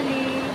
balik.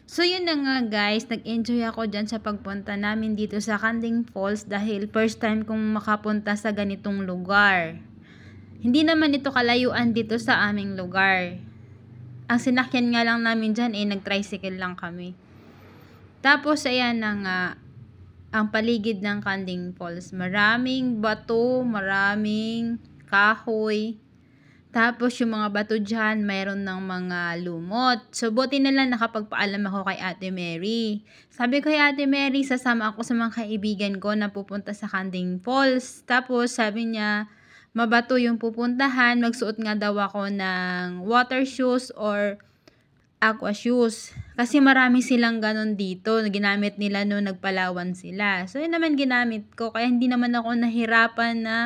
So yun na nga guys, nag-enjoy ako dyan sa pagpunta namin dito sa Kanding Falls dahil first time kong makapunta sa ganitong lugar. Hindi naman ito kalayuan dito sa aming lugar. Ang sinakyan nga lang namin dyan nag-tricycle lang kami. Tapos ayan na nga, ang paligid ng Kanding Falls. Maraming bato, maraming kahoy. Tapos yung mga bato dyan, mayroon ng mga lumot. So, buti na lang nakapagpaalam ako kay Ate Mary. Sabi ko kay Ate Mary, sasama ako sa mga kaibigan ko na pupunta sa Kanding Falls. Tapos, sabi niya, mabato yung pupuntahan. Magsuot nga daw ako ng water shoes or aqua shoes. Kasi marami silang ganon dito. Ginamit nila noong nagpalawan sila. So, yun naman ginamit ko. Kaya hindi naman ako nahirapan na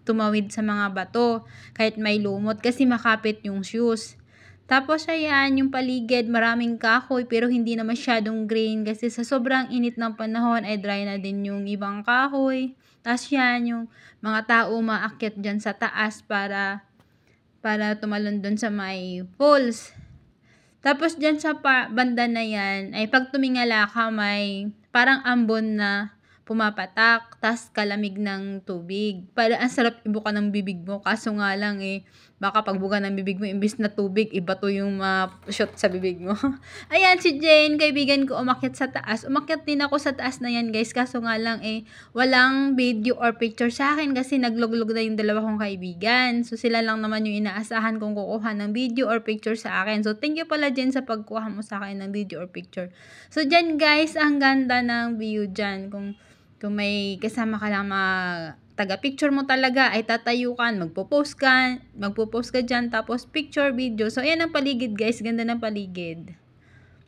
tumawid sa mga bato kahit may lumot kasi makapit yung shoes. Tapos ayan, yung paligid maraming kahoy pero hindi na masyadong green kasi sa sobrang init ng panahon ay dry na din yung ibang kahoy. Tapos yan, yung mga tao maakyat dyan sa taas para tumalon dun sa may falls. Tapos dyan sa banda na yan ay pag tumingala ka may parang ambon na pumapatak, tas kalamig ng tubig. Para ang sarap ibuka ng bibig mo, kaso nga lang baka pagbuka ng bibig mo, imbis na tubig, iba to yung shot sa bibig mo. Ayan, si Jane, kaibigan ko, umakyat sa taas. Umakyat din ako sa taas na yan, guys, kaso nga lang walang video or picture sa akin kasi nagluglog na yung dalawa kong kaibigan. So, sila lang naman yung inaasahan kong kukuha ng video or picture sa akin. So, thank you pala, Jane, sa pagkuha mo sa akin ng video or picture. So, dyan, guys, ang ganda ng view dyan. Kung may kasama ka lang taga-picture mo talaga, ay tatayo ka, magpo-post ka dyan, tapos picture, video. So, ayan ang paligid, guys. Ganda ng paligid.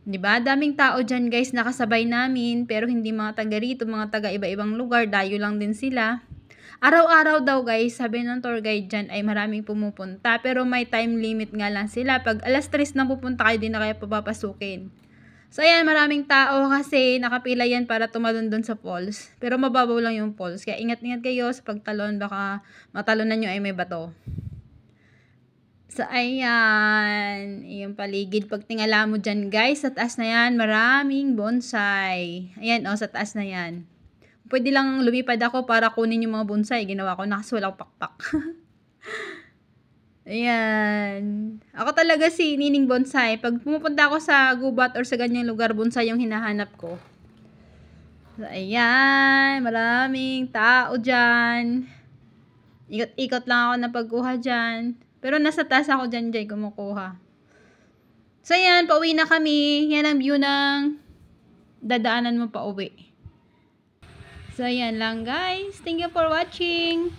Diba? Daming tao dyan, guys, nakasabay namin, pero hindi mga taga rito, mga taga iba-ibang lugar, dayo lang din sila. Araw-araw daw, guys, sabi ng tour guide dyan, ay maraming pumupunta, pero may time limit nga lang sila. Pag alas 3 na pupunta kayo, di na kaya papapasukin. So, ayan, maraming tao kasi nakapila yan para tumalon dun sa falls. Pero mababaw lang yung falls. Kaya ingat-ingat kayo sa pagtalon. Baka matalunan nyo ay may bato. So, ayan. Yung paligid. Pag tingala mo dyan, guys, sa taas na yan, maraming bonsai. Ayan, sa taas na yan. Pwede lang lumipad ako para kunin yung mga bonsai. Ginawa ko na kasi walang pakpak. Ayan. Ako talaga si Nining Bonsai. Pag pumupunta ako sa gubat or sa ganyang lugar, bonsai yung hinahanap ko. So, ayan. Maraming tao dyan. Ikot-ikot lang ako na pagkuha dyan. Pero nasa taas ako dyan kumukuha. So, ayan. Pauwi na kami. Yan ang view ng dadaanan mo pa uwi. So, ayan lang guys. Thank you for watching.